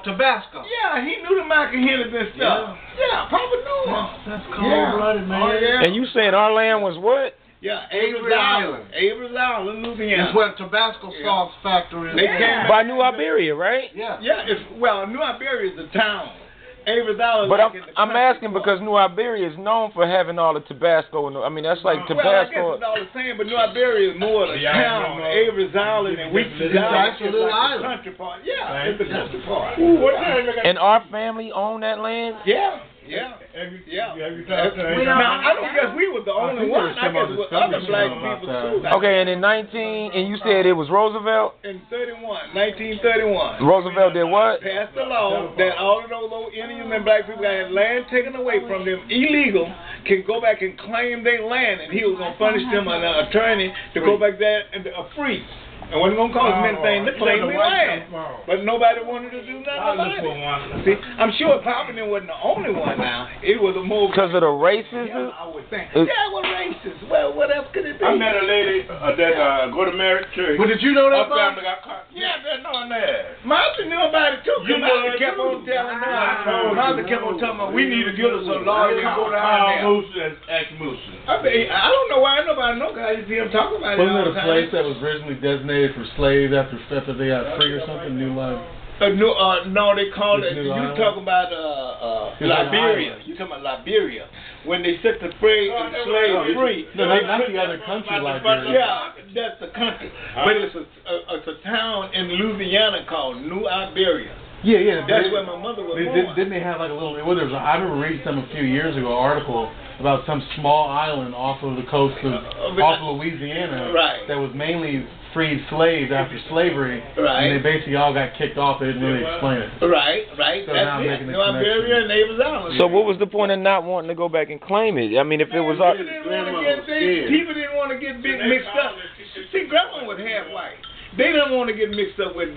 Tabasco. Yeah, he knew the Mc Ilhenny and stuff. Yeah, Papa knew him. That's cold-blooded, man. Oh, yeah. And you said our land was what? Yeah, Avery Island. Avery Island, Louisiana. That's where the Tabasco sauce factory is. They came By New Iberia, right? Yeah. Yeah, New Iberia is the town. Avery Island. But like I'm asking because New Iberia is known for having all the Tabasco. I mean, that's like Well, I guess Tabasco. it's all the same, but New Iberia is more the town. Avery Island and Weeksy Island. It's a little island. The country part. Yeah, it's the country part. And our family owned that land? Yeah. Yeah. Yeah. Now, I don't guess we were the only one. I guess it was other black people too. Okay, and and you said it was Roosevelt? In 1931. Roosevelt did what? Passed a law that all of those old Indians and black people that had land taken away from them illegal can go back and claim their land, and he was going to furnish them an attorney to go back there and free. And wasn't going to cost them anything to claim their land. But nobody wanted to do nothing about it. See, I'm sure Poppington wasn't the only one now. It was a more... Because of the racism? I would think. Yeah, it was racist. Well, what else could it be? I met a lady that go to married church. But did you know that, Her family got caught. Yeah, they're knowing that. Martha knew about it too. You know Martha kept on telling her. Martha kept on telling her, we need to get us a lawyer and go down there. Moose and Ask Moose. I don't know why nobody know, because I see him talking about it all Wasn't the it a time. place that was originally designated for slaves after they got free or something? New Life? No, they called it. New You Island? talking about Liberia? You talking about Liberia? When they set the slaves free. No, not the other country, Liberia. Yeah, that's the country. But it's a town in Louisiana called New Iberia. Yeah. That's where my mother was born. Didn't they have like a little? I remember reading some a few years ago, an article about some small island off of the coast off of Louisiana, right, that was mainly freed slaves after slavery, right, and they basically all got kicked off. They didn't really explain it. Right. So That's it. New Iberia and Avery Island. So what was the point of not wanting to go back and claim it? I mean, if it was... People didn't want to get big mixed up. See, Grandma was half white. They didn't want to get mixed up with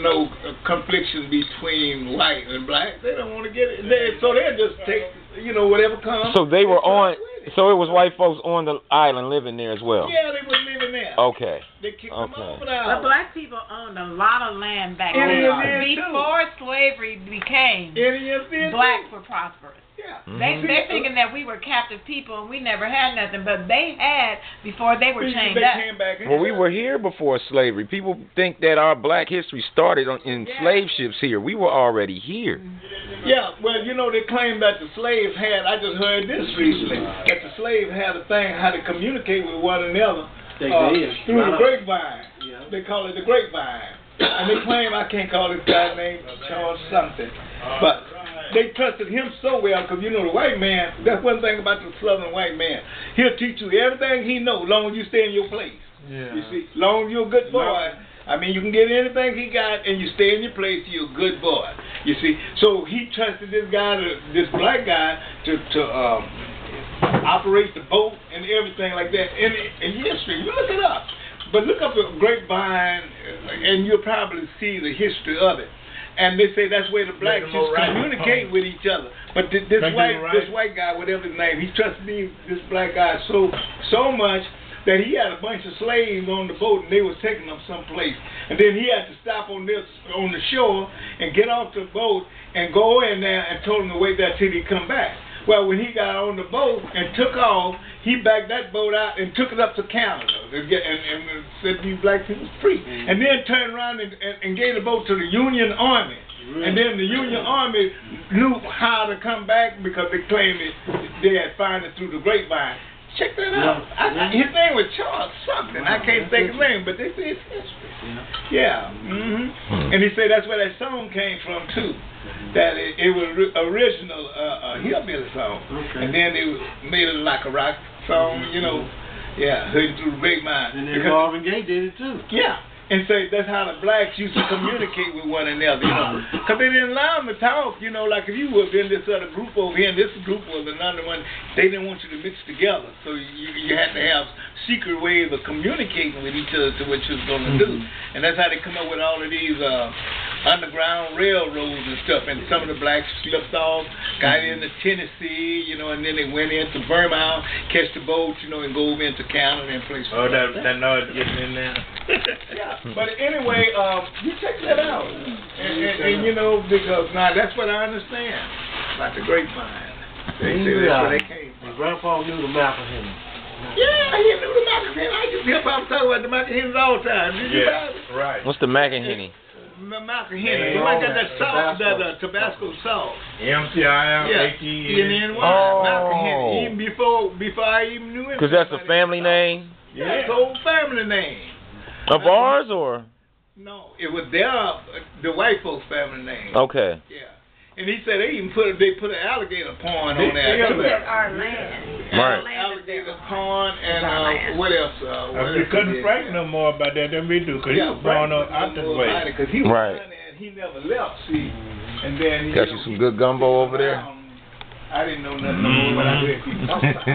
no confliction between white and black. They don't want to get it. So they'll just take, whatever comes. So they were on... So it was white folks on the island living there as well? Yeah, they were living there. Okay. They kicked them over the But black people owned a lot of land back then. Indians Before slavery became, Indians blacks were prosperous. Yeah. They're thinking that we were captive people and we never had nothing, but they had before they were chained up. Came back well, we were here before slavery. People think that our black history started in slave ships here. We were already here. Yeah, well, they claim that the slaves had, I just heard this recently, that the slaves had a thing how to communicate with one another through the grapevine. Yeah. They call it the grapevine. And they claim, I can't call this guy named Charles something, but they trusted him so well because, the white man, that's one thing about the southern white man. He'll teach you everything he knows, as long as you stay in your place. Yeah. You see, as long as you're a good boy. I mean, you can get anything he got, and you stay in your place, you're a good boy. You see, so he trusted this black guy, to operate the boat and everything like that. In history, you look it up. But look up a grapevine, and you'll probably see the history of it. And they say that's where the blacks just communicate with each other. But this white guy, whatever his name, he trusted this black guy so much that he had a bunch of slaves on the boat, and they was taking them someplace. And then he had to stop on the shore and get off the boat and go in there and told him to wait there till he come back. Well, when he got on the boat and took off, he backed that boat out and took it up to Canada and set these black people free. And then turned around and gave the boat to the Union Army. And then the Union Army knew how to come back because they claimed they had found it through the grapevine. Check that out. His name was Charles something. I can't think his name, but they say it's history. Yeah. And he said that's where that song came from too. That it was original hillbilly song, and then they made it like a rock song, Yeah, hooting through the grapevine. And then Marvin Gaye did it too. Yeah. And say that's how the blacks used to communicate with one another, because they didn't allow them to talk, like if you was in this other group over here and this group was another one, they didn't want you to mix together, so you had to have secret ways of communicating with each other to what you was going to do, and that's how they come up with all of these underground railroads and stuff, and some of the blacks slipped off, got into Tennessee, and then they went into Vermont, catch the boat, and go over into Canada and places. Oh, that noise getting in there. Yeah. But anyway, you check that out. And you know, because now that's what I understand about the grapevine. They say that's where they came from. Grandpa knew the Mc Ilhenny. Yeah, he knew the Mc Ilhenny. I used to hear Papa talk about the Mc Ilhenny all the time. Did you guys? Right. What's the Mc Ilhenny? Mc Ilhenny. You might got that salt, that Tabasco salt. MCILHENNY. Mc Ilhenny. Even before I even knew him. Because that's a family name? Yeah, it's a whole family name. Of ours or? No, it was the white folks' family name. Okay. Yeah. And he said they even put an alligator pond on there. It's our land. Right. Alligator pond and what else? You couldn't Frank no more about that than we do, because he was born up out this way. Because he was Right. down there and he never left, see. And then Got you some good gumbo over there? I didn't know nothing about what I heard people talk about.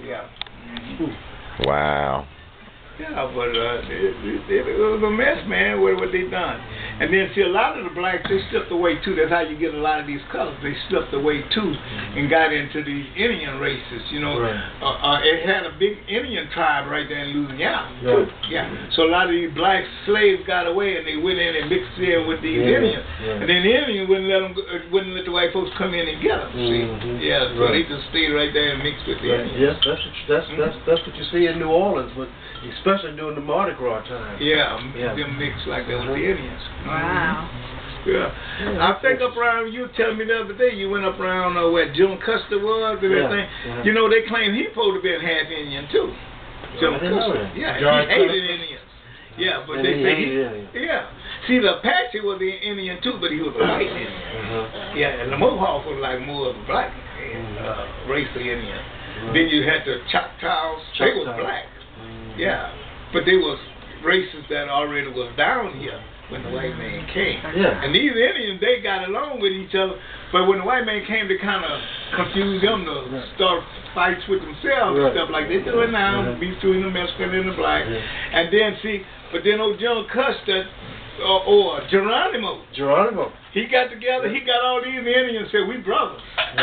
Yeah. Wow. Yeah, but it was a mess, man, what they done. And then, see, a lot of the blacks, they slipped away, too. That's how you get a lot of these colors. They slipped away, too, and got into these Indian races, you know. Right. It had a big Indian tribe right there in Louisiana, too. Yeah. So a lot of these black slaves got away, and they went in and mixed in with these Indians. Right. And then the Indians wouldn't let the white folks come in and get them, see. Yeah, so they just stayed right there and mixed with the Indians. Yes, that's what you see in New Orleans, but especially during the Mardi Gras time. Yeah, them mixed like that with the Indians. Wow. Yeah. I think up around, you were telling me the other day, you went up around where Jim Custer was and everything. You know, they claim he supposed to be half Indian, too. Jim Custer. Yeah, he hated Indians. Yeah, but they say See, the Apache was an Indian, too, but he was a white Indian. Yeah, and the Mohawk was like more of a black race of Indian. Then you had the Choctaws. They was black. Yeah, but they was races that already was down here when the white man came. Yeah. And these Indians, they got along with each other, but when the white man came, they kind of confused them to start fights with themselves and stuff like they're doing now, between the Mexican and the black. And then, see, but then old John Custer, or Geronimo, he got together, he got all these Indians and said, we brothers.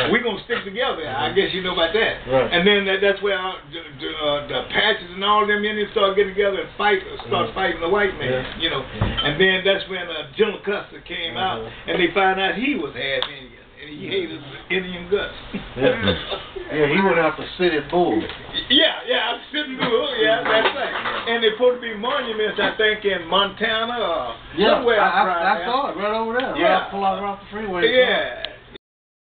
We're going to stick together. I guess you know about that. And then that's where the Apaches and all them Indians started getting together and start fighting the white man, you know. And then that's when General Custer came out and they found out he was half Indian. And he hated Indian guts. Yeah, he went after City Bull. Yeah, City Bull, that's right. And they're supposed to be monuments, I think, in Montana or somewhere. I saw it right over there. Yeah. Right off the freeway. Yeah.